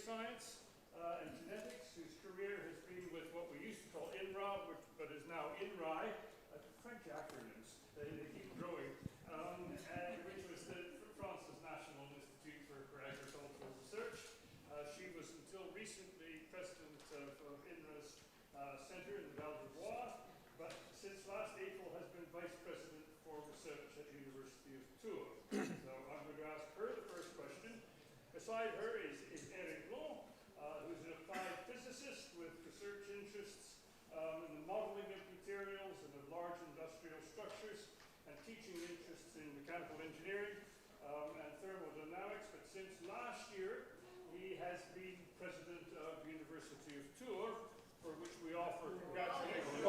science and genetics, whose career has been with what we used to call INRA, but is now INRAE, French acronyms, they keep growing, which was France's National Institute for Agricultural Research. She was until recently president of INRA's center in the Val de Bois, but since last April has been vice president for research at the University of Tours. So I'm going to ask her the first question. Beside her is Eric Blond, who's an applied physicist with research interests in the modeling of materials and of large industrial structures, and teaching interests in mechanical engineering and thermodynamics. But since last year, he has been president of the University of Tours, for which we offer congratulations.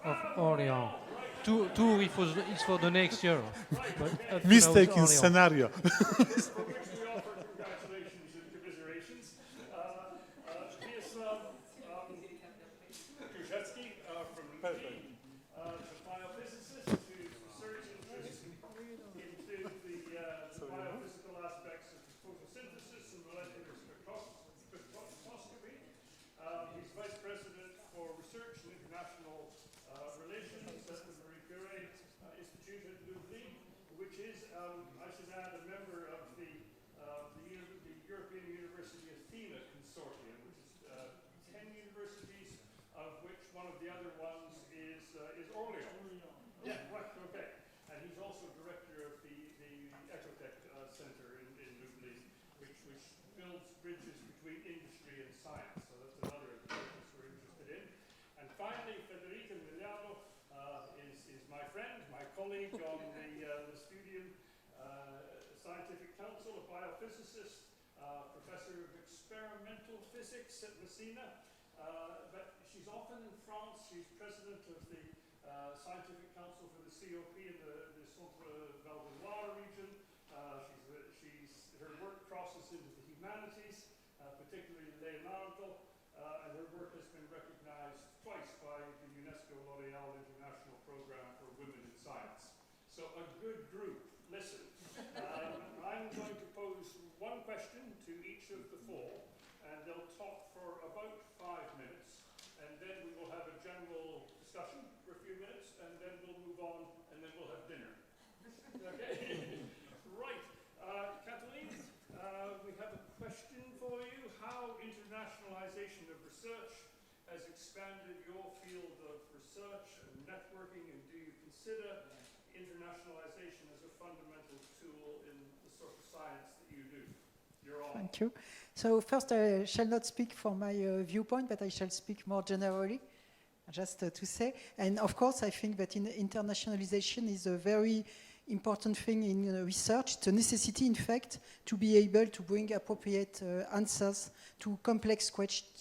Of Orléans. Two it's for the next year. Mistake in scenario. For which we offer congratulations and commiserations. Wiesław Gruszecki from Lublin, the biophysicist whose research interests into the biophysical aspects of photosynthesis and molecular spectroscopy. He's vice president for research and international relations at the Curie-Sklodowska Institute at Lublin, which is, I should add, a member of the European University Athena Consortium, which is 10 universities, of which one of the other ones is Orléans. Yeah, right, okay. And he's also director of the Ecotech Center in Lublin, which builds bridges between industry and science. So that's another of the things we're interested in. And finally, Federica Migliardo is my friend, my colleague on the Studium Scientific Council, a biophysicist, professor of experimental physics at Messina. But she's often in France. She's president of the Scientific Council for the COP in the Centre-Val de Loire region. Her work crosses into the humanities, particularly Leonardo, and her work has been recognized twice by the UNESCO L'Oréal International Program for Women in Science. So a good group. Listen, I'm going to pose one question to each of the four, and they'll talk for about 5 minutes, and then we will have a general discussion for a few minutes, and then we'll move on, and then we'll have dinner. Okay? Right. Kathleen, we have a question for you. How internationalization of research has expanded your field of research and networking, and do you consider internationalization as a fundamental tool in the sort of science that you do? You're on. Thank you. So first, I shall not speak for my viewpoint, but I shall speak more generally, just to say. And of course, I think that internationalization is a very important thing in research. It's a necessity, in fact, to be able to bring appropriate answers to complex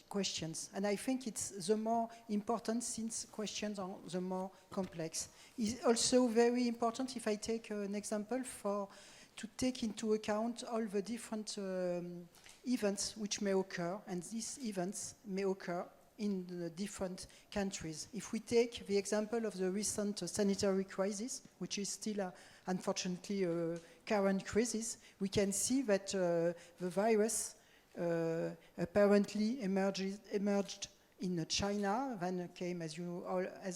questions. And I think it's the more important since questions are the more complex. It's also very important, if I take an example, to take into account all the different events which may occur, and these events may occur in the different countries. If we take the example of the recent sanitary crisis, which is still unfortunately a current crisis, we can see that the virus apparently emerged in China, then came, as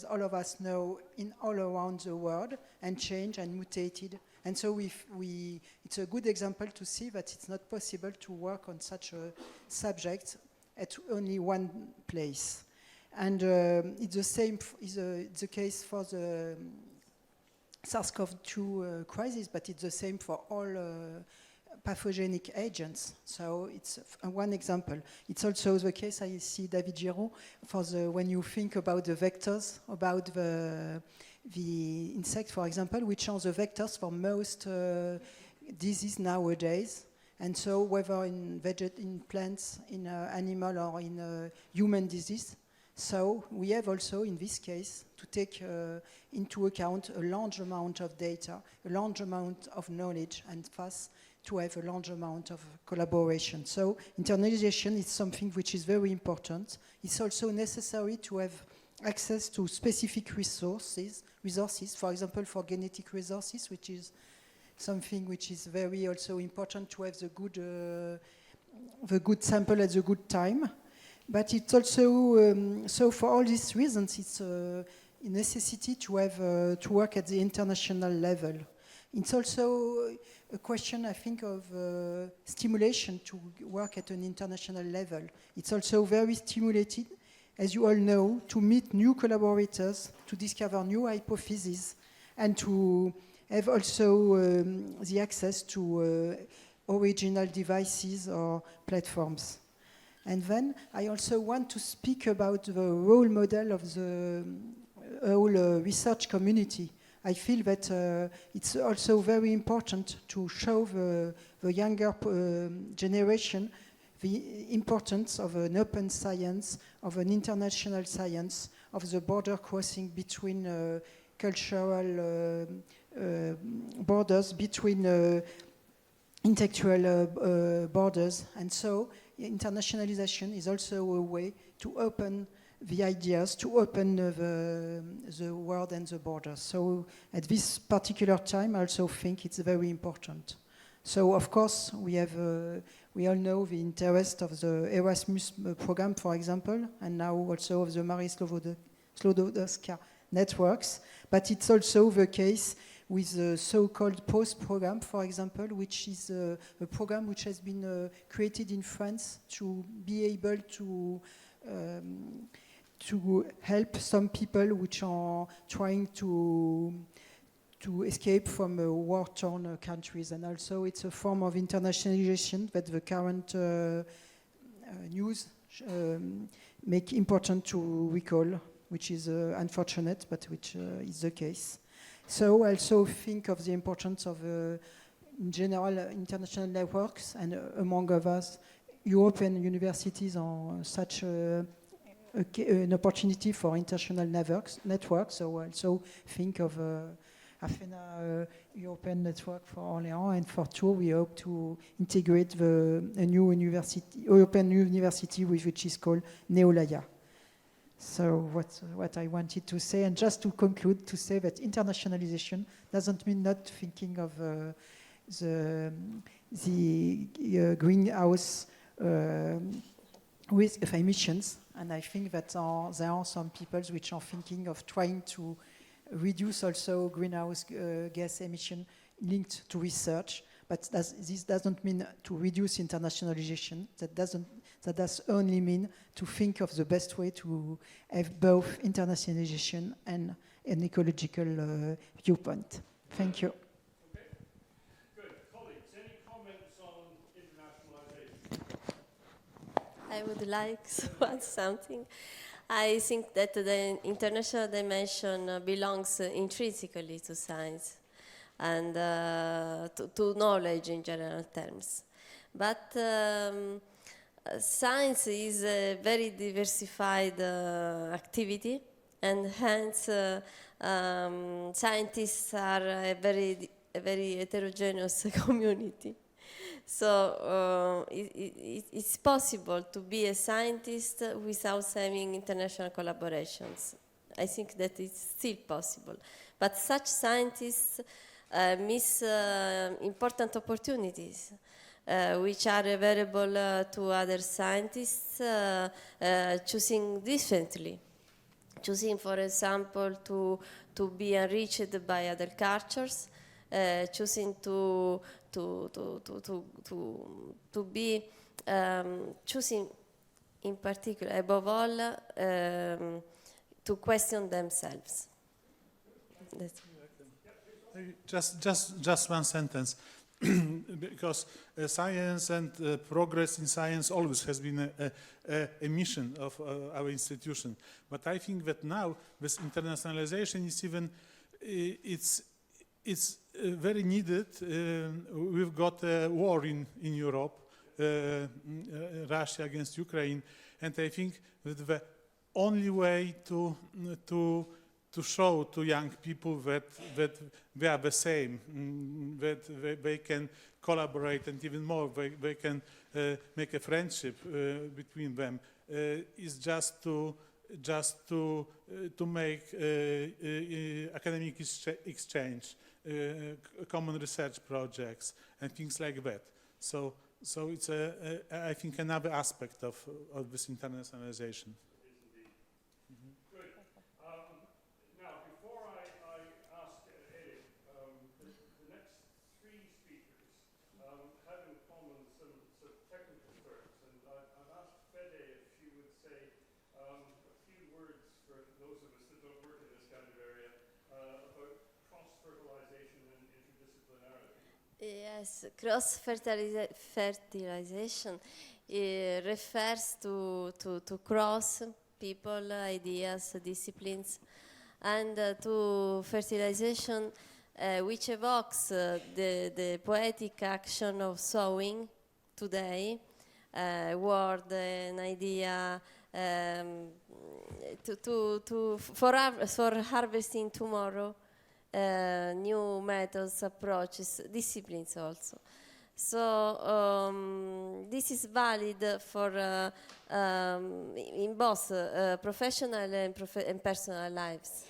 all of us know, in all around the world, and changed and mutated. And so it's a good example to see that it's not possible to work on such a subject at only one place. And it's the same, it's the case for the SARS-CoV-2 crisis, but it's the same for all pathogenic agents. So it's one example. It's also the case, I see David Giraud, when you think about the vectors, about the insects, for example, which are the vectors for most disease nowadays. And so whether in plants, in animal, or in human disease. So we have also, in this case, to take into account a large amount of data, a large amount of knowledge, and thus to have a large amount of collaboration. So internationalization is something which is very important. It's also necessary to have access to specific resources, for example, for genetic resources, which is something which is very also important to have the good the good sample at the good time. But it's also, so for all these reasons, it's a necessity to have to work at the international level. It's also a question, I think, of stimulation to work at an international level. It's also very stimulating, as you all know, to meet new collaborators, to discover new hypotheses, and to have also the access to original devices or platforms. And then I also want to speak about the role model of the whole research community. I feel that it's also very important to show the younger generation the importance of an open science, of an international science, of the border crossing between cultural borders, between intellectual borders. And so internationalization is also a way to open the ideas, to open the world and the borders. So at this particular time, I also think it's very important. So of course, we all know the interest of the Erasmus program, for example, and now also of the Curie-Sklodowska networks. But it's also the case with the so-called POST program, for example, which is a program which has been created in France to be able to help some people which are trying to escape from war-torn countries. And also it's a form of internationalization that the current news make important to recall, which is unfortunate, but which is the case. So I also think of the importance of, in general, international networks, and among others, European universities are such an opportunity for international networks. So I also think of AFENA European Network for Orléans, and for Tours we hope to integrate a new university, European university, which is called Neolaya. So what I wanted to say, and just to conclude, to say that internationalization doesn't mean not thinking of the greenhouse risk of emissions. And I think that there are some people which are thinking of trying to reduce also greenhouse gas emission linked to research. But this doesn't mean to reduce internationalization. That does only mean to think of the best way to have both internationalization and an ecological viewpoint. Thank you. Okay, good. Colleagues, any comments on internationalization? I would like to add something. I think that the international dimension belongs intrinsically to science and to knowledge in general terms. But science is a very diversified activity, and hence scientists are a very heterogeneous community. So it's possible to be a scientist without having international collaborations. I think that it's still possible. But such scientists miss important opportunities which are available to other scientists choosing differently. Choosing, for example, to be enriched by other cultures, choosing to be choosing in particular, above all, to question themselves. Just one sentence, because science and progress in science always has been a mission of our institution. But I think that now with internationalization is even it's very needed. We've got a war in Europe, Russia against Ukraine, and I think that the only way to show to young people that they are the same, that they can collaborate, and even more, they can make a friendship between them, is just to make academic exchange, common research projects, and things like that. So So it's I think another aspect of this internationalization. Good. Now, before I ask Erik, the next three speakers have in common some sort of technical terms, and I've asked Fede if she would say a few words for those of us that don't work in this kind of area about cross-fertilisation and interdisciplinarity. Yes, cross-fertilisation refers to cross people, ideas, disciplines, and to fertilization, which evokes the poetic action of sowing today, word, an idea, for harvesting tomorrow. New methods, approaches, disciplines also. So this is valid for in both professional and personal lives.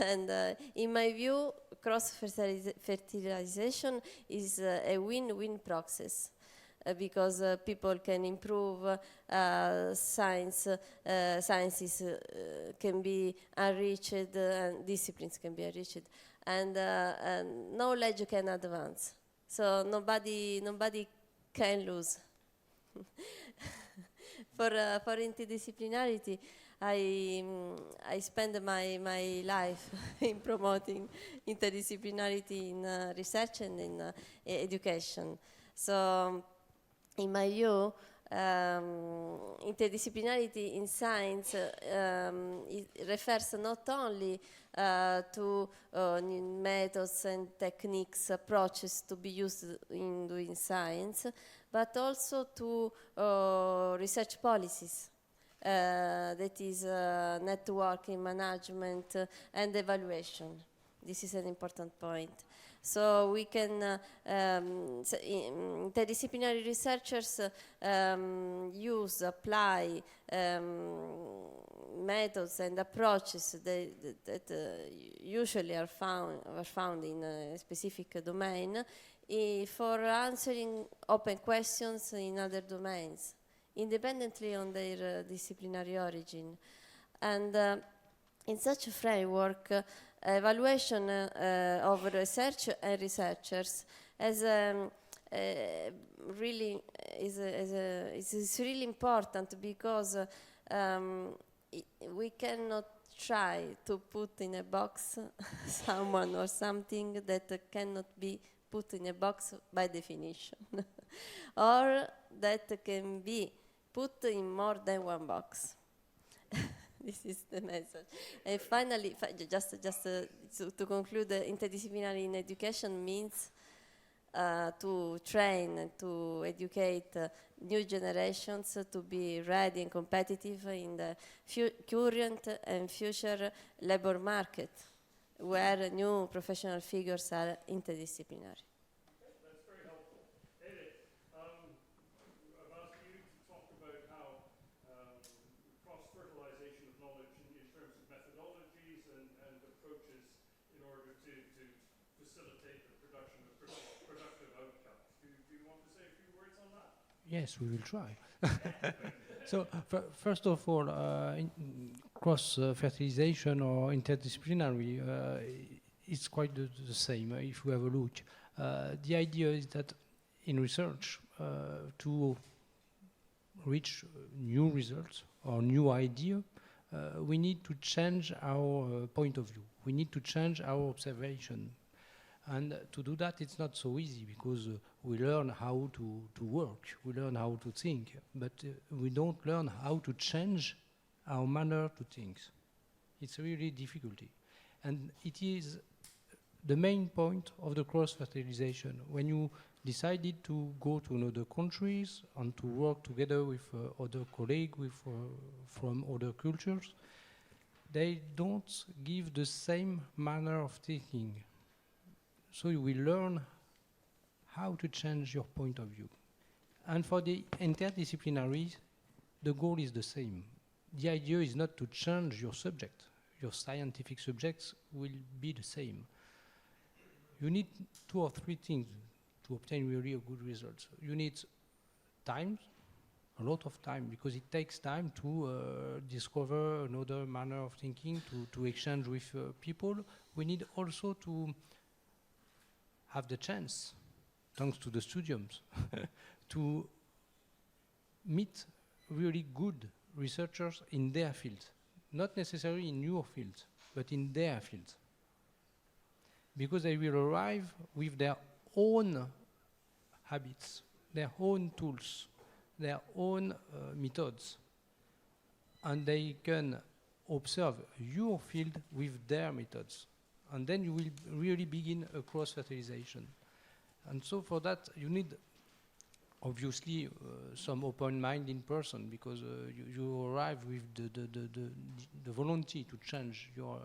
And in my view, cross-fertilization is a win-win process. Because people can improve, sciences can be enriched, and disciplines can be enriched, and knowledge can advance. So nobody can lose. For interdisciplinarity, I spend my life in promoting interdisciplinarity in research and in education. So, in my view, interdisciplinarity in science it refers not only to new methods and techniques, approaches to be used in doing science, but also to research policies. That is networking, management, and evaluation. This is an important point. So we can, interdisciplinary researchers apply methods and approaches that usually are found in a specific domain for answering open questions in other domains, independently on their disciplinary origin. And in such a framework, evaluation of research and researchers is really important because we cannot try to put in a box someone or something that cannot be put in a box by definition, or that can be put in more than one box. This is the message. And finally, just to conclude, interdisciplinary in education means to train and to educate new generations to be ready and competitive in the current and future labor market, where new professional figures are interdisciplinary. That's very helpful. Erik, I've asked you to talk about how cross-fertilization of knowledge in terms of methodologies and approaches in order to facilitate the production of productive outcomes. Do you want to say a few words on that? Yes, we will try. So, first of all, cross-fertilization or interdisciplinary is quite the same if we have a look. The idea is that in research, to reach new results or new idea, we need to change our point of view. We need to change our observation. And to do that, it's not so easy because we learn how to work, we learn how to think, but we don't learn how to change our manner to think. It's really difficulty. And it is the main point of the cross-fertilization. When you decided to go to another countries and to work together with other colleagues from other cultures, they don't give the same manner of thinking. So you will learn how to change your point of view. And for the interdisciplinary, the goal is the same. The idea is not to change your subject. Your scientific subjects will be the same. You need 2 or 3 things to obtain really a good result. You need time, a lot of time, because it takes time to discover another manner of thinking, to exchange with people. We need also to have the chance, thanks to the Studiums, to meet really good researchers in their field, not necessarily in your field, but in their field. Because they will arrive with their own habits, their own tools, their own methods, and they can observe your field with their methods. And then you will really begin a cross-fertilization. And so for that, you need obviously some open mind in person, because you arrive with the volunteer to change your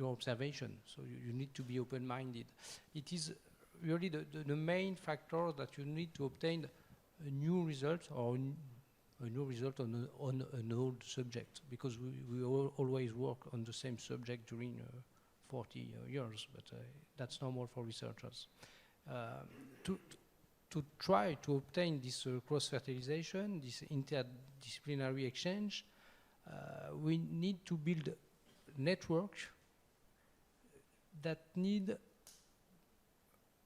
observation. So you need to be open-minded. It is really the main factor that you need to obtain a new result, or a new result on an old subject, because we always work on the same subject during 40 years, but that's normal for researchers. To try to obtain this cross-fertilization, this interdisciplinary exchange, we need to build networks that need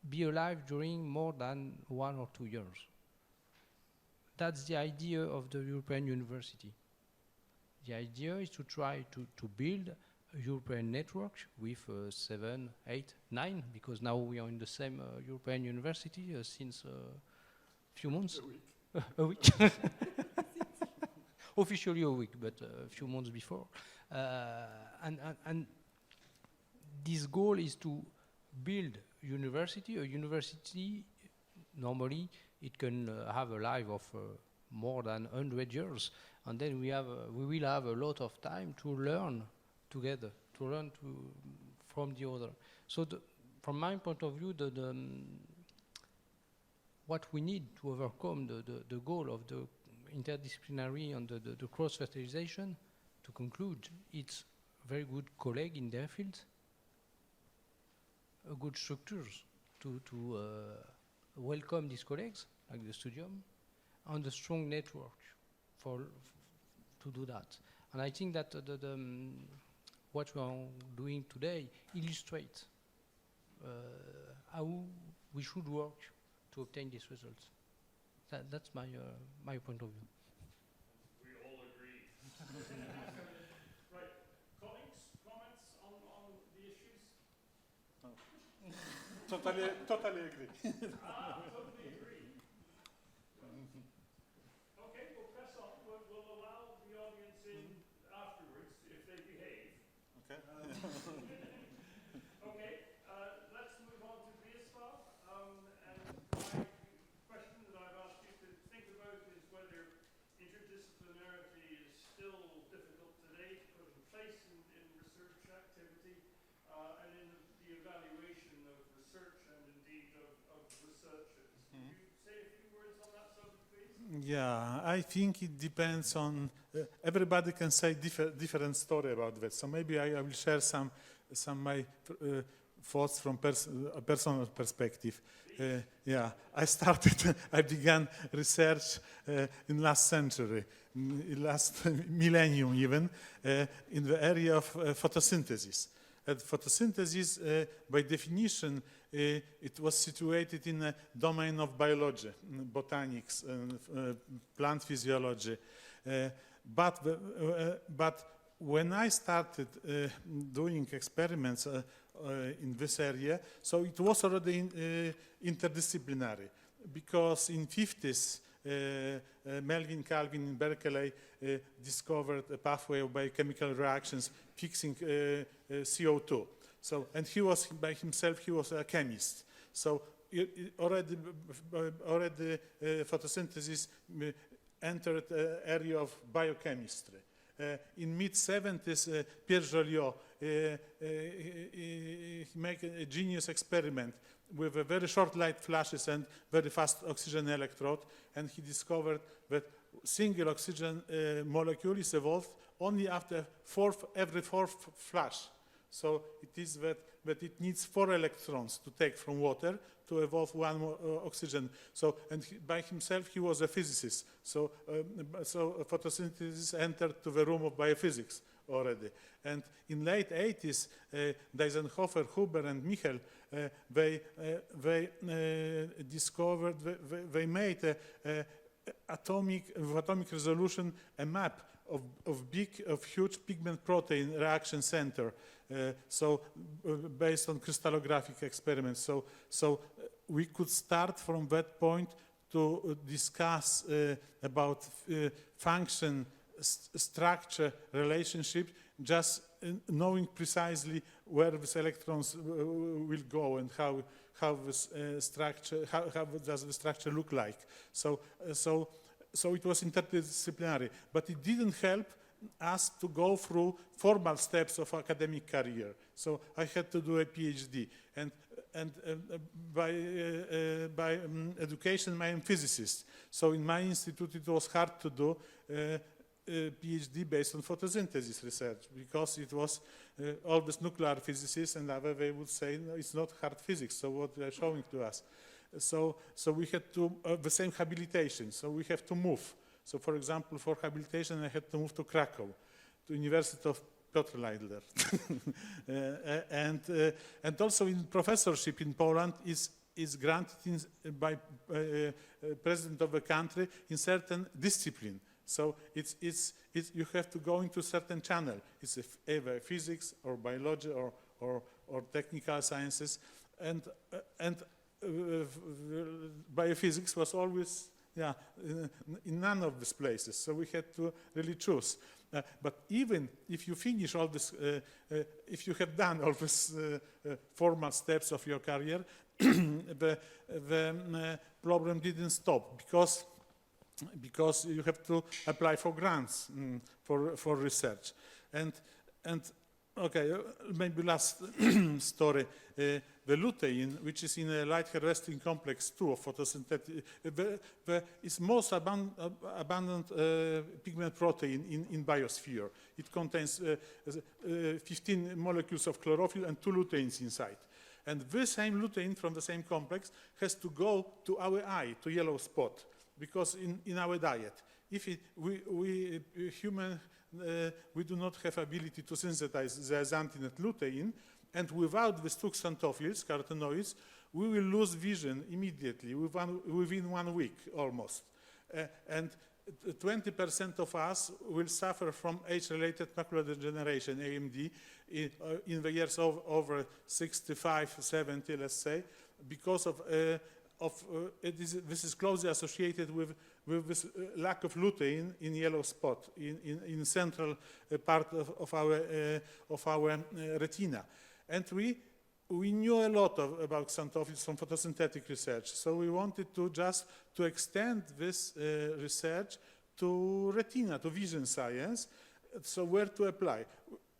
be alive during more than 1 or 2 years. That's the idea of the European University. The idea is to try to build a European network with 7, 8, 9, because now we are in the same European University since a few months. A week. Officially a week, but a few months before. And this goal is to build a university. Normally it can have a life of more than 100 years, and then we will have a lot of time to learn together, to learn from the other. So from my point of view, what we need to overcome the goal of the interdisciplinary and the cross-fertilization, to conclude, it's very good colleague in their field, good structures to welcome these colleagues, like the Studium, and a strong network to do that. And I think that what we are doing today illustrates how we should work to obtain these results. That's my point of view. We all agree. Right. Colleagues, comments on the issues? Totally agree. Totally agree. Okay, we'll press on. We'll allow the audience in afterwards if they behave. Okay. Okay, let's move on to Wiesław. And my question that I've asked you to think about is whether interdisciplinarity is still difficult today to put in place in research activity and in the evaluation of research and indeed of researchers. Can you say a few words on that subject, please? Yeah, I think it depends on, everybody can say different story about that. So maybe I will share some my thoughts from a personal perspective. Yeah, I began research in last century, last millennium even, in the area of photosynthesis. And photosynthesis, by definition, it was situated in a domain of biology, botanics, plant physiology. But when I started doing experiments in this area, so it was already interdisciplinary, because in 50s, Melvin Calvin in Berkeley discovered a pathway of biochemical reactions fixing CO2. So, and he was by himself, he was a chemist. So already photosynthesis entered the area of biochemistry. In mid-70s, Pierre Joliot he made a genius experiment with a very short light flashes and very fast oxygen electrode, and he discovered that single oxygen molecule is evolved only after every fourth flash. So it is that that it needs 4 electrons to take from water to evolve 1 more, oxygen. So, and by himself, he was a physicist. So, so photosynthesis entered to the room of biophysics already. And in late 80s, Deisenhofer, Huber, and Michel, they discovered, they made with atomic resolution a map of huge pigment protein reaction center. Based on crystallographic experiments. So we could start from that point to discuss about function, structure, relationship, just knowing precisely where these electrons will go and how this structure, how does the structure look like. So it was interdisciplinary, but it didn't help us to go through formal steps of academic career. So I had to do a PhD, and by education, I am a physicist. So in my institute, it was hard to do PhD based on photosynthesis research, because it was always nuclear physicists, and they would say, no, it's not hard physics, so what they're showing to us. So we had to, the same habilitation, so we have to move. So for example, for habilitation, I had to move to Krakow, to University of Piotr Leidler. And also in professorship in Poland is granted by president of the country in certain discipline. So you have to go into certain channel. It's either physics or biology or technical sciences, and biophysics was always in none of these places. So we had to really choose. But even if you finish all this, if you have done all these formal steps of your career, the problem didn't stop, because you have to apply for grants for research. And okay, maybe last story. The lutein, which is in a light harvesting complex 2 of photosynthetic, is most abundant pigment protein in biosphere. It contains 15 molecules of chlorophyll and 2 luteins inside. And this same lutein from the same complex has to go to our eye, to yellow spot, because in our diet, if we human, we do not have ability to synthesize the xanthine lutein, and without the 2 xanthophylls, carotenoids, we will lose vision immediately, within 1 week almost. And 20% of us will suffer from age-related macular degeneration, AMD, in the years over 65, 70, let's say, because of this is closely associated with this lack of lutein in yellow spot in central part of our retina. And we knew a lot about xanthophylls from photosynthetic research, so we wanted to extend this research to retina, to vision science. So where to apply?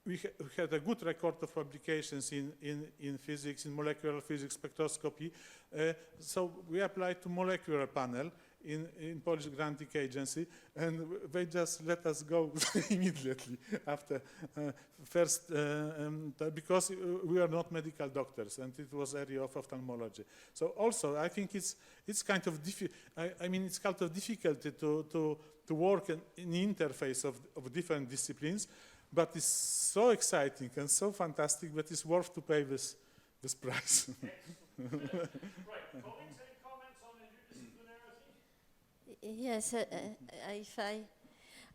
We had a good record of publications in physics, in molecular physics, spectroscopy. So we applied to molecular panel in Polish granting agency, and they just let us go immediately after first, because we are not medical doctors, and it was area of ophthalmology. So also, I think it's kind of it's kind of difficult to work in the interface of different disciplines, but it's so exciting and so fantastic that it's worth to pay this price. Right. Colleagues, any comments on interdisciplinarity? Yes, if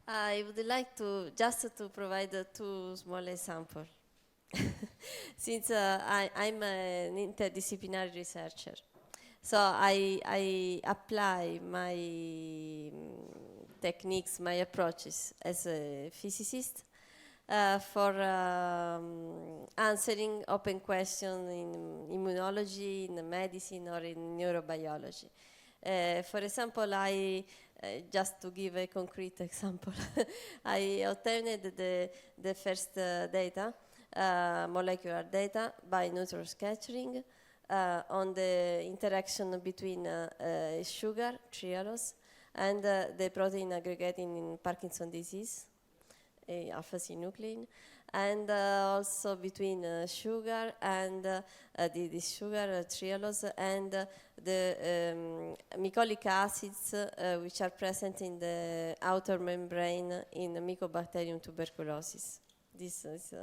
I would like to provide 2 small examples. Since I'm an interdisciplinary researcher, so I apply my techniques, my approaches as a physicist for answering open questions in immunology, in medicine, or in neurobiology. For example, just to give a concrete example, I obtained the first data, molecular data, by neutron scattering on the interaction between sugar, trehalose, and the protein aggregating in Parkinson's disease, alpha-synuclein. and also between sugar and the sugar triolose and the mycolic acids which are present in the outer membrane in Mycobacterium tuberculosis. This is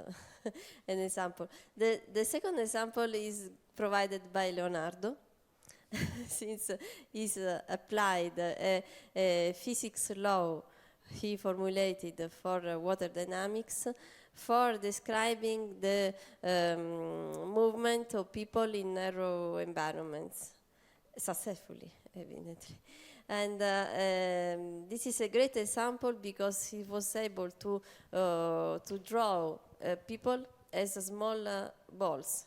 an example. The second example is provided by Leonardo, since he's applied a physics law he formulated for water dynamics for describing the movement of people in narrow environments, successfully, evidently. And this is a great example because he was able to draw people as small balls,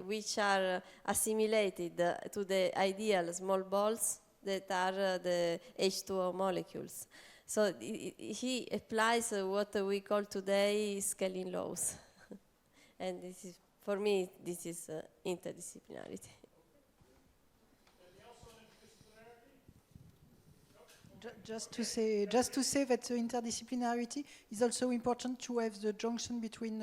which are assimilated to the ideal small balls that are the H2O molecules. So he applies what we call today scaling laws. And this is, for me, this is interdisciplinarity. Just to say that interdisciplinarity is also important to have the junction between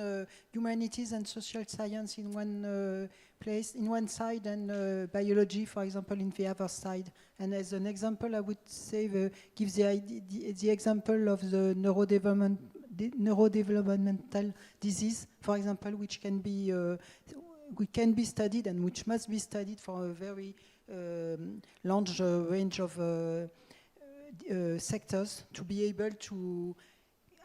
humanities and social science in one place, in one side, and biology, for example, in the other side. And as an example, I would say give the example of the neurodevelopmental disease, for example, which can be studied and which must be studied for a very large range of sectors to be able to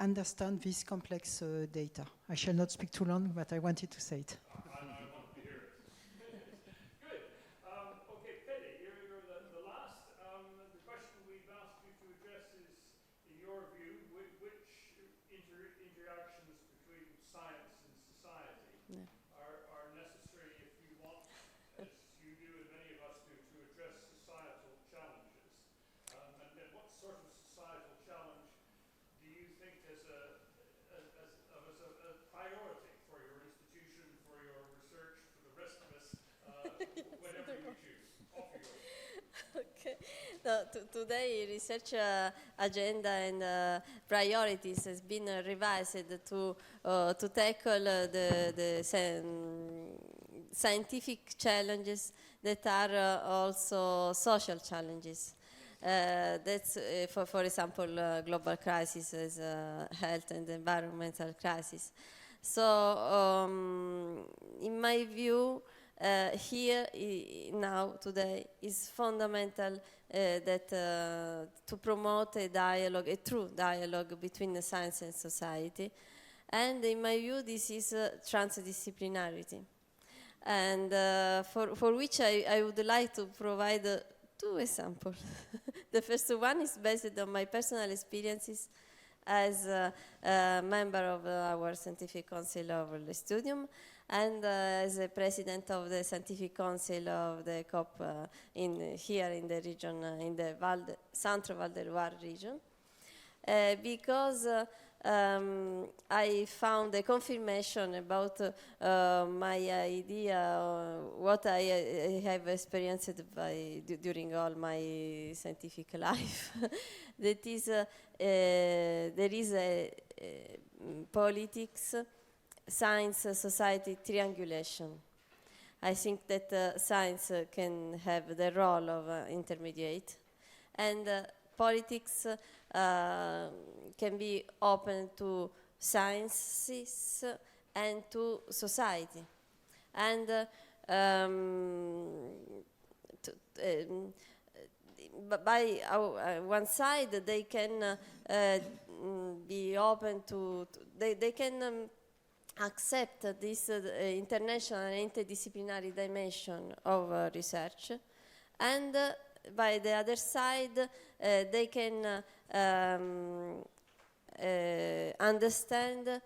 understand this complex data. I shall not speak too long, but I wanted to say it. I want to hear it. Good. Okay, Fede, you're the last. The question we've asked you to address is, in your view, which interactions between science and society are necessary if you want, as you do and many of us do, to address societal challenges. And what sort of societal challenge do you think as a priority for your institution, for your research, for the rest of us, whatever you choose? Off you go. Okay. No, today, research agenda and priorities has been revised to tackle the scientific challenges that are also social challenges. That's, for example, global crisis as health and environmental crisis. So, in my view, here now today is fundamental that to promote a dialogue, a true dialogue between the science and society, and in my view, this is transdisciplinarity, and for which I would like to provide two examples. The first one is based on my personal experiences as a member of our scientific council of the Studium and as a president of the scientific council of the COP here in the region, in the Centro Val del Loire region, because I found a confirmation about my idea, what I have experienced during all my scientific life. That is, there is a politics, science, society triangulation. I think that science can have the role of intermediate, and politics can be open to sciences and to society. And by one side, they can be open to, they can accept this international and interdisciplinary dimension of research, and by the other side, they can understand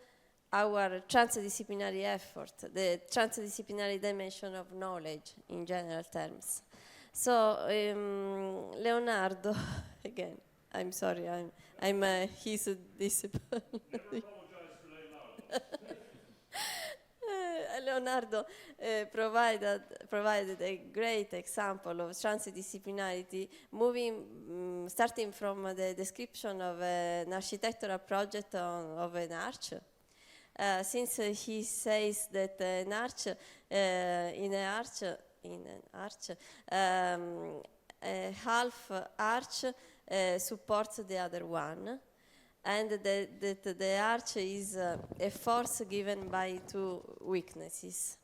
our transdisciplinary effort, the transdisciplinary dimension of knowledge in general terms. So Leonardo, again, I'm sorry, I'm his disciple. Never apologize for Leonardo. Leonardo provided a great example of transdisciplinarity, starting from the description of an architectural project of an arch, since he says that an arch, in an arch, a half arch supports the other one, and that the arch is a force given by two weaknesses.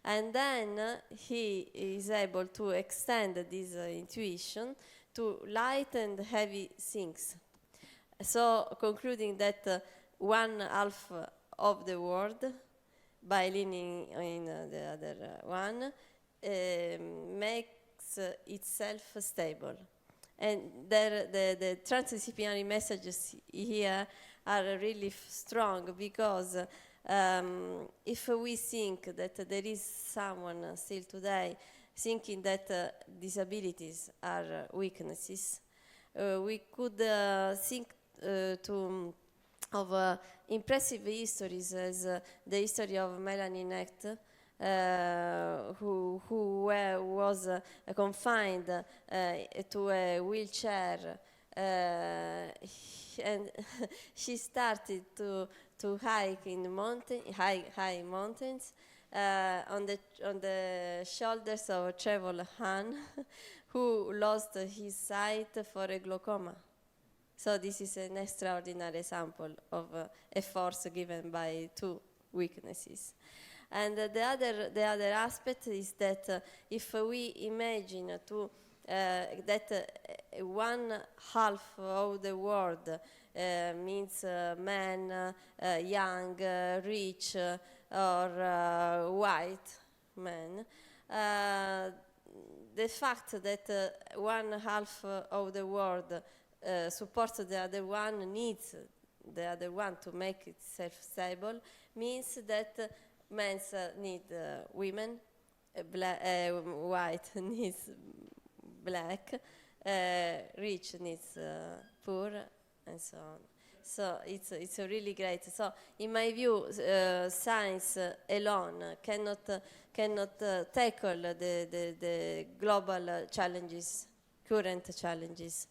And then he is able to extend this intuition to light and heavy things. So concluding that one half of the world, by leaning in the other one, makes itself stable. And the transdisciplinary messages here are really strong, because if we think that there is someone still today thinking that disabilities are weaknesses, we could think of impressive histories as the history of Melanie Knecht, who was confined to a wheelchair, and she started to hike in high mountains on the shoulders of Trevor Hahn, who lost his sight for a glaucoma. So this is an extraordinary example of a force given by two weaknesses. And the other aspect is that if we imagine that one half of the world means man, young, rich, or white man, the fact that one half of the world supports the other one, needs the other one to make itself stable, means that men need women, white needs black, rich needs poor, and so on. So it's really great. So in my view, science alone cannot tackle the global challenges, current challenges.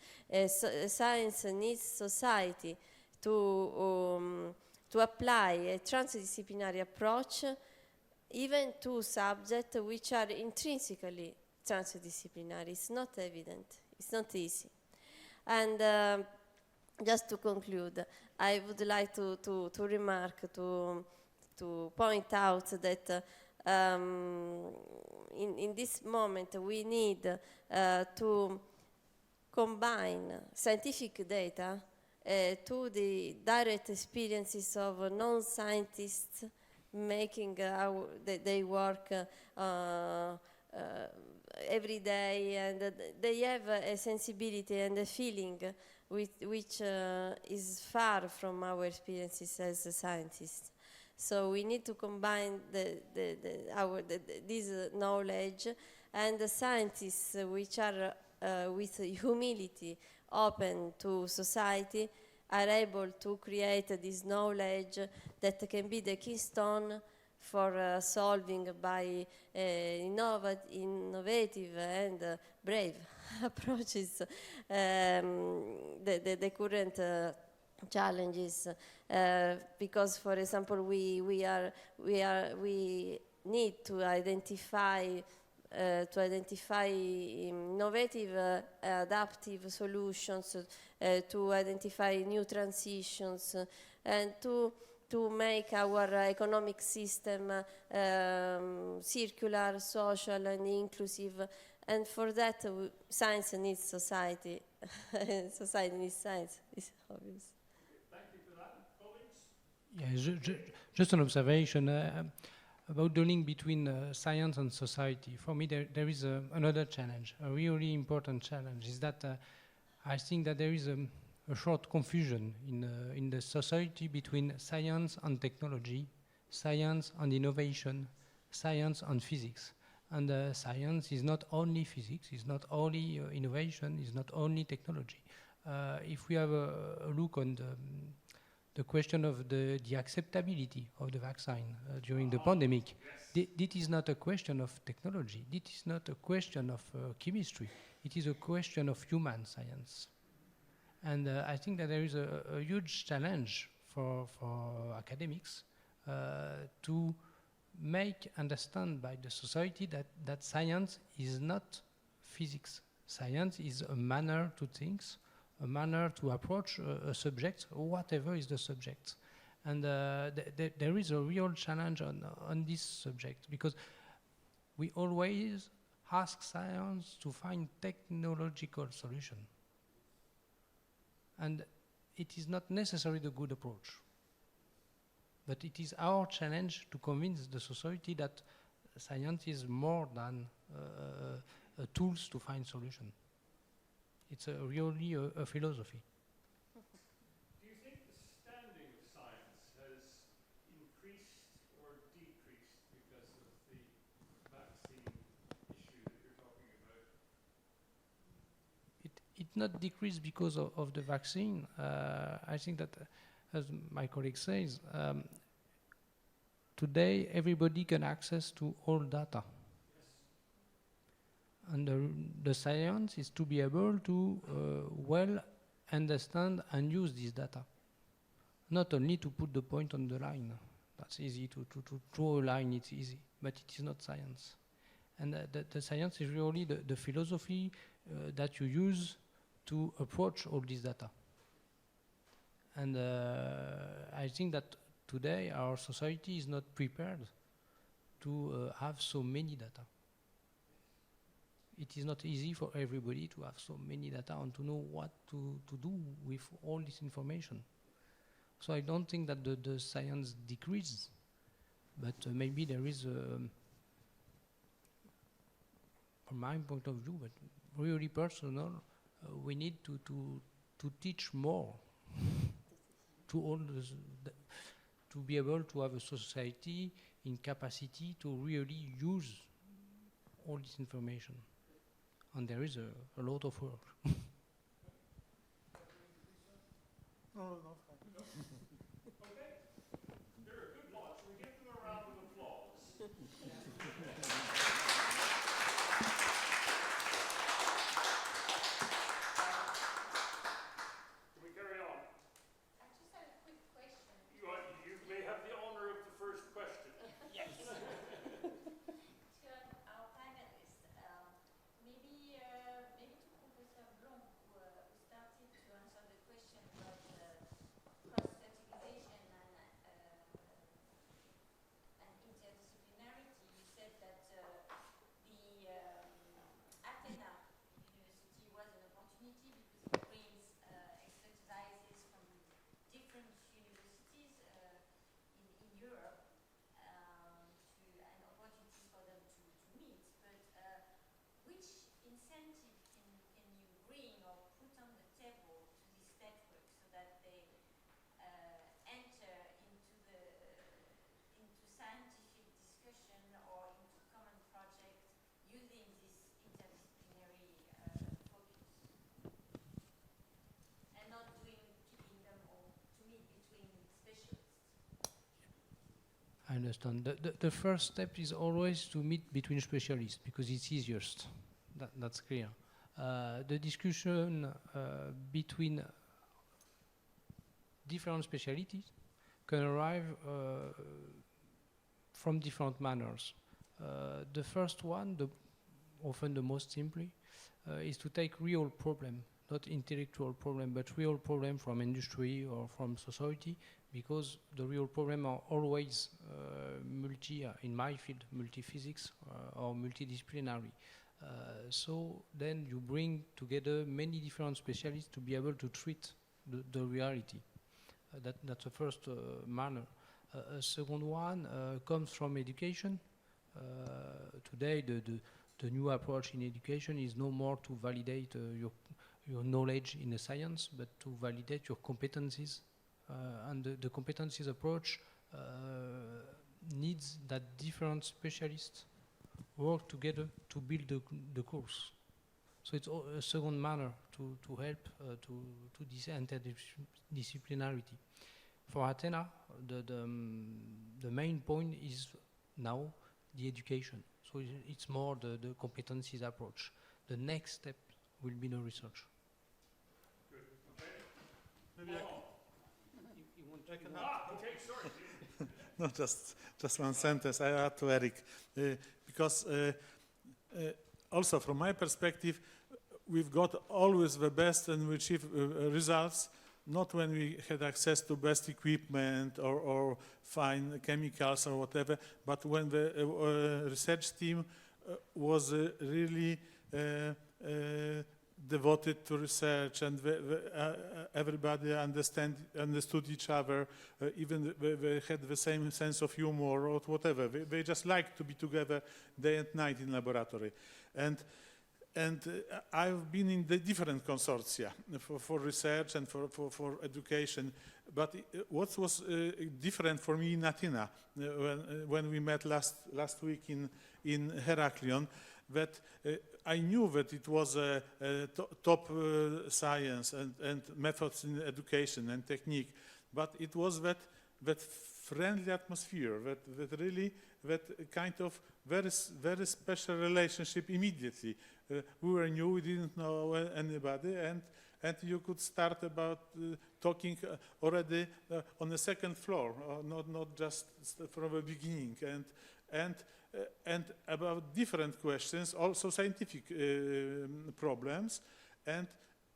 Science needs society to apply a transdisciplinary approach even to subjects which are intrinsically transdisciplinary. It's not evident. It's not easy. And just to conclude, I would like to remark, to point out that in this moment we need to combine scientific data to the direct experiences of non-scientists making they work every day, and they have a sensibility and a feeling which is far from our experiences as scientists. So we need to combine this knowledge, and the scientists which are with humility open to society are able to create this knowledge that can be the keystone for solving by innovative and brave approaches the current challenges. Because, for example, we need to identify innovative, adaptive solutions, to identify new transitions, and to make our economic system circular, social, and inclusive. And for that, science needs society. Society needs science, it's obvious. Thank you for that. Colleagues? Yeah, just an observation about the link between science and society. For me, there is another challenge, a really important challenge, is that I think that there is a short confusion in the society between science and technology, science and innovation, science and physics. And science is not only physics, is not only innovation, is not only technology. If we have a look on the question of the acceptability of the vaccine during the pandemic, yes. This is not a question of technology. This is not a question of chemistry. It is a question of human science. And I think that there is a huge challenge for academics to make understand by the society that science is not physics. Science is a manner to think, a manner to approach a subject, whatever is the subject. And there is a real challenge on this subject, because we always ask science to find technological solution. And it is not necessarily the good approach. But it is our challenge to convince the society that science is more than tools to find solution. It's really a philosophy. Do you think the standing of science has increased or decreased because of the vaccine issue that you're talking about? It not decreased because of the vaccine. I think that, as my colleague says, today everybody can access to all data. And the science is to be able to well understand and use this data. Not only to put the point on the line. That's easy, to draw a line, it's easy, but it is not science. And the science is really the philosophy that you use to approach all this data. And I think that today our society is not prepared to have so many data. It is not easy for everybody to have so many data and to know what to do with all this information. So I don't think that the science decreases, but maybe there is, from my point of view, but really personal, we need to teach more to all to be able to have a society in capacity to really use all this information. And there is a lot of work. No. Okay. They're a good lot. Shall we give them a round of applause? Can we carry on? I just had a quick question. You may have the honor of the first question. Yes. To our panelists, maybe to Professor Blond, who started to answer the question about cross-fertilisation and interdisciplinarity. You said that the Athena University was an opportunity because it brings expertises from different universities in Europe and opportunities for them to meet. But which incentive can you bring or put on the table to this network so that they enter into scientific discussion or into common projects using this interdisciplinary focus, and not keeping them all to meet between specialists? I understand. The first step is always to meet between specialists because it's easiest. That's clear. The discussion between different specialties can arrive from different manners. The first one, often the most simply, is to take real problem, not intellectual problem, but real problem from industry or from society, because the real problem are always in my field, multi-physics or multidisciplinary. So then you bring together many different specialists to be able to treat the reality. That's the first manner. A second one comes from education. Today the new approach in education is no more to validate your knowledge in a science, but to validate your competencies. And the competencies approach needs that different specialists work together to build the course. So it's a second manner to help to this interdisciplinarity. For Athena, the main point is now the education. So it's more the competencies approach. The next step will be the research. Good. Okay. Maybe okay, sorry. not just one sentence. I add to Eric because also from my perspective, we've got always the best and we achieve results not when we had access to best equipment or fine chemicals or whatever, but when the research team was really devoted to research, and everybody understood each other, even they had the same sense of humor or whatever. They just liked to be together day and night in laboratory. And I've been in the different consortia for research and for education. But what was different for me in Athena, when we met last week in Heraklion, that I knew that it was top science and methods in education and technique, but it was that friendly atmosphere, that really that kind of very special relationship immediately. We were new, we didn't know anybody, and you could start about talking already on the second floor, not just from the beginning, and about different questions, also scientific problems, and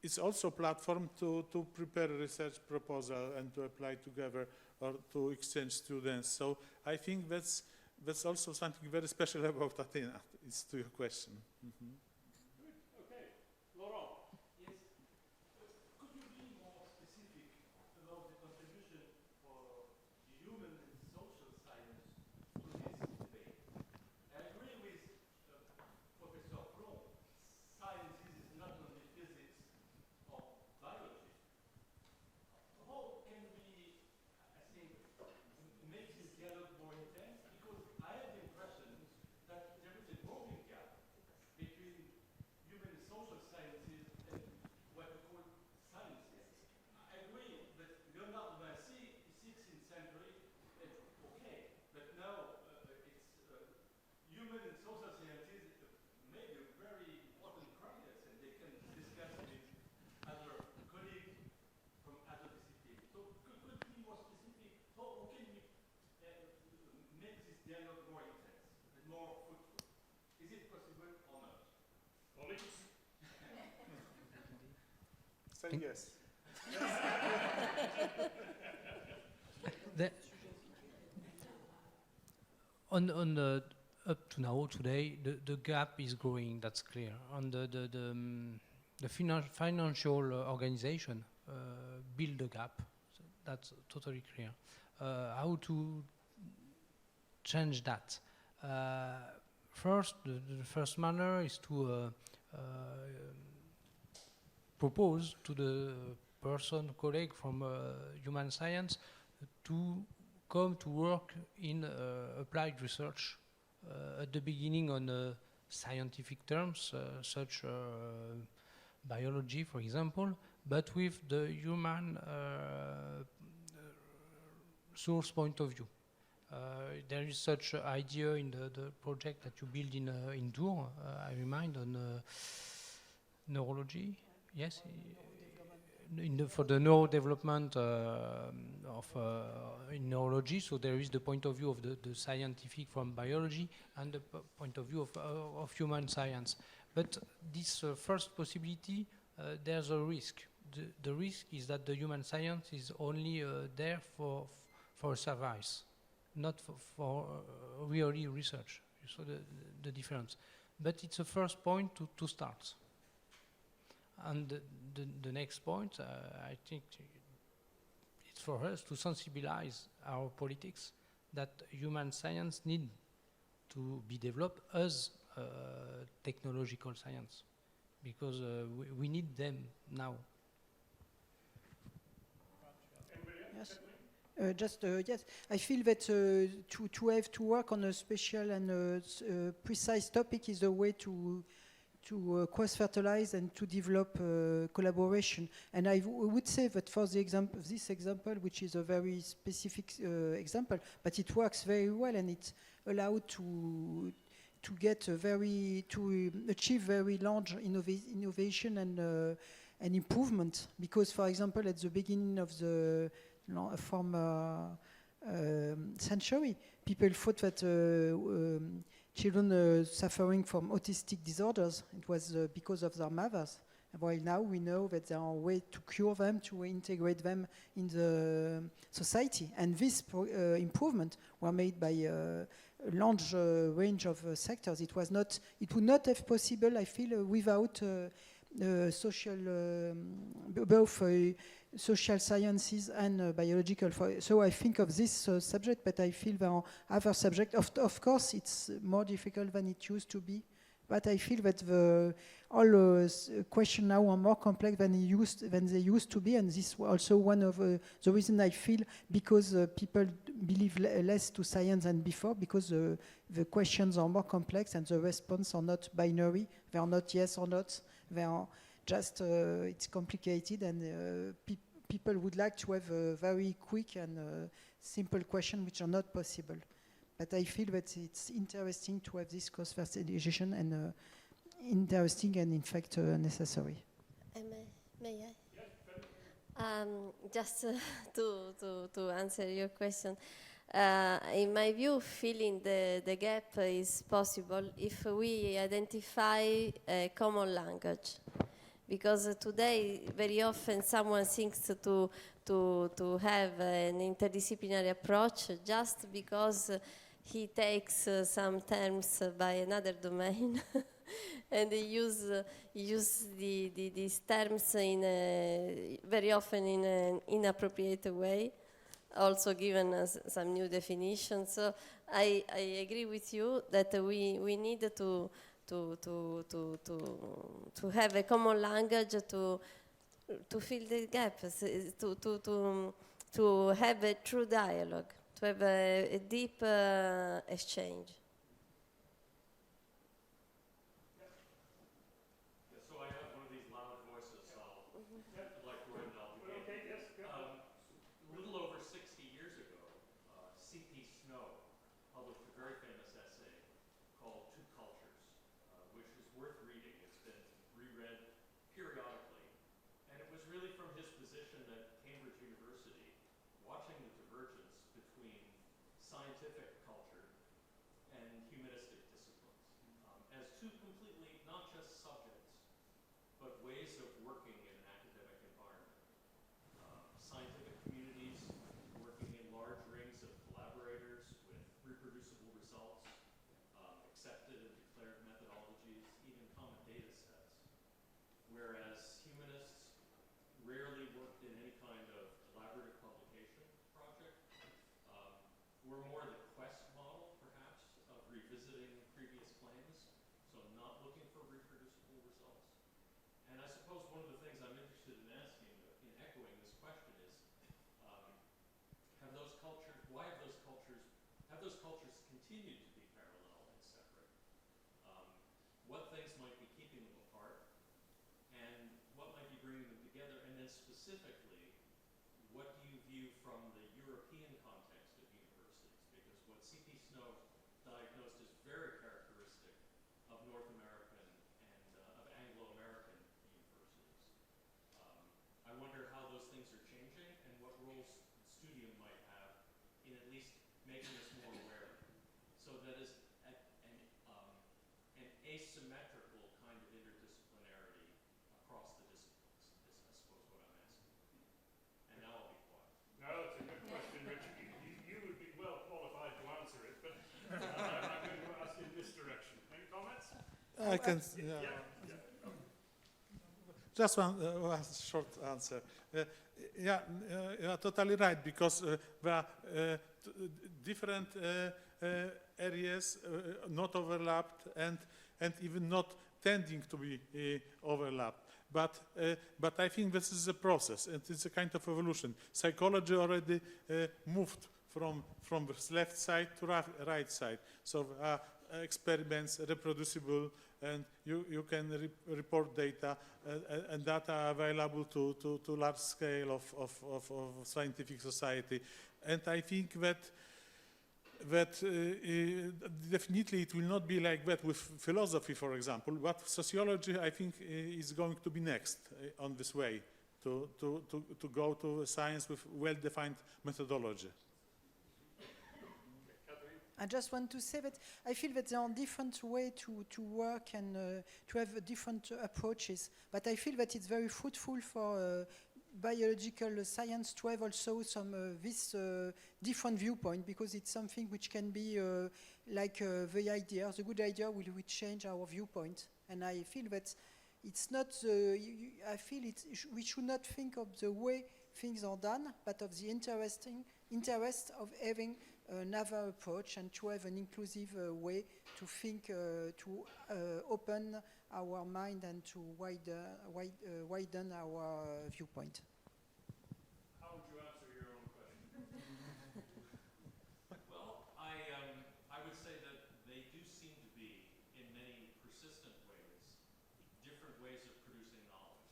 it's also a platform to prepare a research proposal and to apply together or to exchange students. So I think that's also something very special about Athena. It's to your question. Mm-hmm. Okay, Laurent. Yes. Could you be more specific about the contribution for human and social science to this debate? I agree with Professor Blond. Science is not only physics or biology. How can we, I think, make this dialogue more intense? Because I have the impression that there is a growing gap between human and social sciences and what we call sciences. I agree that Leonardo da Vinci, 16th century, okay, but now it's human and social sciences may be very important projects, and they can discuss with other colleagues from other disciplines. So could you be more specific? How can we make this dialogue more intense and more fruitful? Is it possible or not? Colleagues? Say yes. On the up to now today, the gap is growing. That's clear. On the financial organization build the gap. So that's totally clear. How to change that? First, the first manner is to propose to the colleague from human science to come to work in applied research at the beginning on scientific terms, such biology, for example, but with the human source point of view. There is such an idea in the project that you build in Tours, I remind, on neurology. Yes, for the neurodevelopment in neurology, so there is the point of view of the scientific from biology and the point of view of human science. But this first possibility, there's a risk. The risk is that the human science is only there for service, not for really research. You saw the difference. But it's a first point to start. And the next point, I think it's for us to sensibilize our politics that human science need to be developed as technological science, because we need them now. Yes. Yes, I feel that to have to work on a special and precise topic is a way to cross-fertilize and to develop collaboration. And I would say that for this example, which is a very specific example, but it works very well, and it's allowed to achieve very large innovation and improvement. Because, for example, at the beginning of the century, people thought that children suffering from autistic disorders, it was because of their mothers. While now we know that there are ways to cure them, to integrate them in the society. And this improvement were made by a large range of sectors. It would not have possible, I feel, without both social sciences and biological. So I think of this subject, but I feel there are other subjects. Of course, it's more difficult than it used to be. But I feel that all questions now are more complex than they used to be, and this is also one of the reasons I feel, because people believe less to science than before, because the questions are more complex and the responses are not binary. They are not yes or not. They are just it's complicated, and people would like to have a very quick and simple question, which are not possible. But I feel that it's interesting to have this cross-fertilisation, and interesting and in fact necessary. May I? Just to answer your question, in my view, filling the gap is possible if we identify a common language. Because today, very often, someone thinks to have an interdisciplinary approach just because he takes some terms by another domain, and he use these terms in very often in an inappropriate way, also given us some new definitions. So I agree with you that we need to have a common language to fill the gaps, to have a true dialogue, to have a deep exchange. So I have one of these loud voices, so I'd like Roy and I'll begin. Okay, yes, go ahead. A little over 60 years ago, C.P. Snow published a very famous essay called Two Cultures, which is worth reading. It's been reread periodically. And it was really from his position at Cambridge University, watching the divergence between scientific culture and humanistic disciplines as two completely, not just subjects, but ways of working in an academic environment. Scientific communities working in large rings of collaborators with reproducible results, accepted and declared methodologies, even common data sets. Whereas humanists rarely worked in any kind of collaborative publication project. We're more the quest model, perhaps, of revisiting previous claims, so not looking for reproducible results. And I suppose one of the things I'm interested in asking, in echoing this question is, have those cultures continued to be parallel and separate? What things might be keeping them apart? And what might be bringing them together? And then specifically, what do you view from the European context of universities? Because what C.P. Snow diagnosed is very characteristic of North American and of Anglo-American universities. I wonder how those things are changing and what roles Studium might have in at least making us more aware. So that is an asymmetrical kind of interdisciplinarity across the disciplines, is I suppose what I'm asking. And now I'll be quiet. No, it's a good question, Richard. You would be well qualified to answer it, but I'm going to ask in this direction. Any comments? I can. Just one short answer. You are totally right, because there are different areas not overlapped and even not tending to be overlapped. But I think this is a process, and it's a kind of evolution. Psychology already moved from the left side to right side. So experiments reproducible, and you can report data, and data are available to large scale of scientific society. And I think that definitely it will not be like that with philosophy, for example, but sociology, I think, is going to be next on this way to go to science with well-defined methodology. I just want to say that I feel that there are different ways to work and to have different approaches. But I feel that it's very fruitful for biological science to have also some this different viewpoint, because it's something which can be like the idea. The good idea will change our viewpoint, and I feel that it's not. I feel we should not think of the way things are done, but of the interest of having another approach and to have an inclusive way to think, to open our mind and to widen our viewpoint. How would you answer your own question? Well, I would say that they do seem to be, in many persistent ways, different ways of producing knowledge.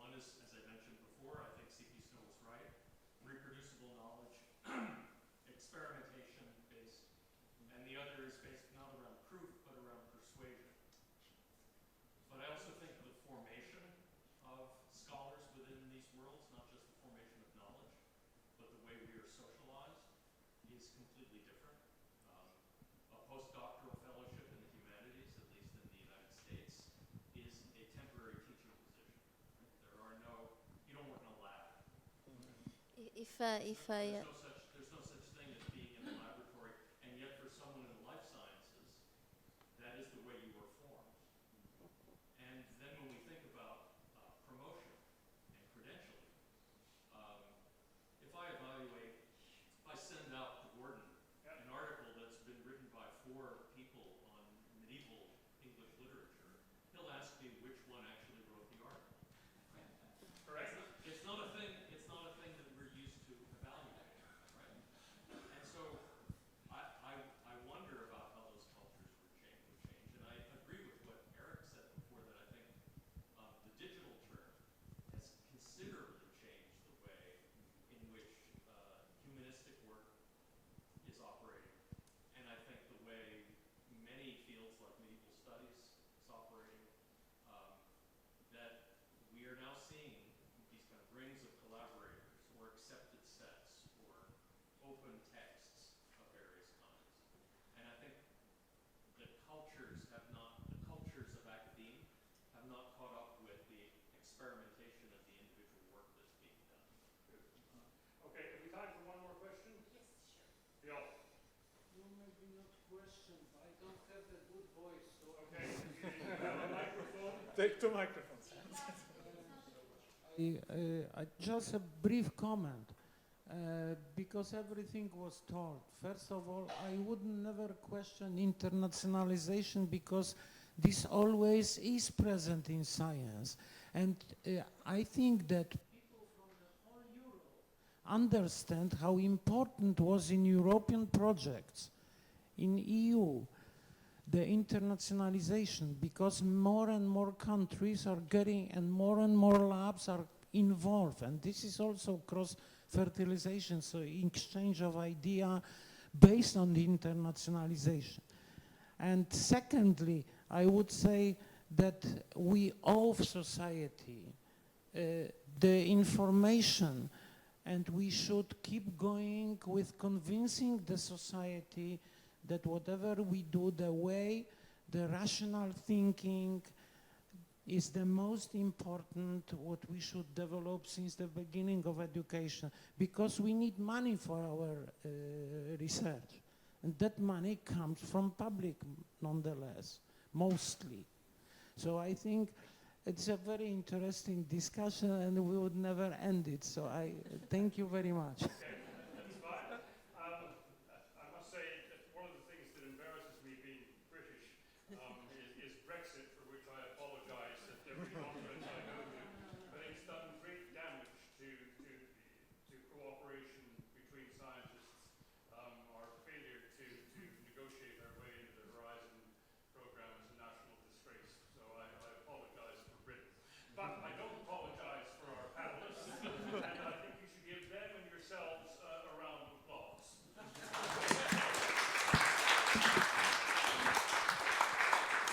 One is, as I mentioned before, I think C.P. Snow was right, reproducible knowledge, experimentation-based, and the other is based not around proof, but around persuasion. But I also think the formation of scholars within these worlds, not just the formation of knowledge, but the way we are socialized, is completely different. A postdoctoral fellowship in the humanities, at least in the United States, is a temporary teaching position. There are no, you don't work in a lab. There's no such thing as being in a laboratory, and yet for someone in the life sciences, that is the way you were formed. And then when we think about promotion and credentialing, if I send out to Gordon an article that's been written by 4 people on medieval English literature, he'll ask me which one actually wrote the article. Correct. It's not a thing that we're used to evaluating, right? And so I wonder about how those cultures would change. And I agree with what Eric said before, that I think the digital turn has considerably changed the way in which humanistic work is operating. And I think the way many fields like medieval studies is operating, that we are now seeing these kind of rings of collaborators, or accepted sets, or open texts of various kinds. And I think the cultures of academia have not caught up with the experimentation of the individual work that's being done. Okay, have we time for one more question? Yes, sure. Bill. No, maybe not questions. I don't have a good voice, so Okay, you have a microphone. Take 2 microphones. just a brief comment, because everything was told. First of all, I would never question internationalization, because this always is present in science. And I think that people from the whole Europe understand how important was in European projects, in EU, the internationalization, because more and more countries are getting, and more labs are involved. And this is also cross-fertilisation, so exchange of idea based on the internationalization. And secondly, I would say that we owe society the information, and we should keep going with convincing the society that whatever we do, the rational thinking is the most important, what we should develop since the beginning of education, because we need money for our research. And that money comes from public, nonetheless, mostly. So I think it's a very interesting discussion, and we would never end it. So I thank you very much. Okay.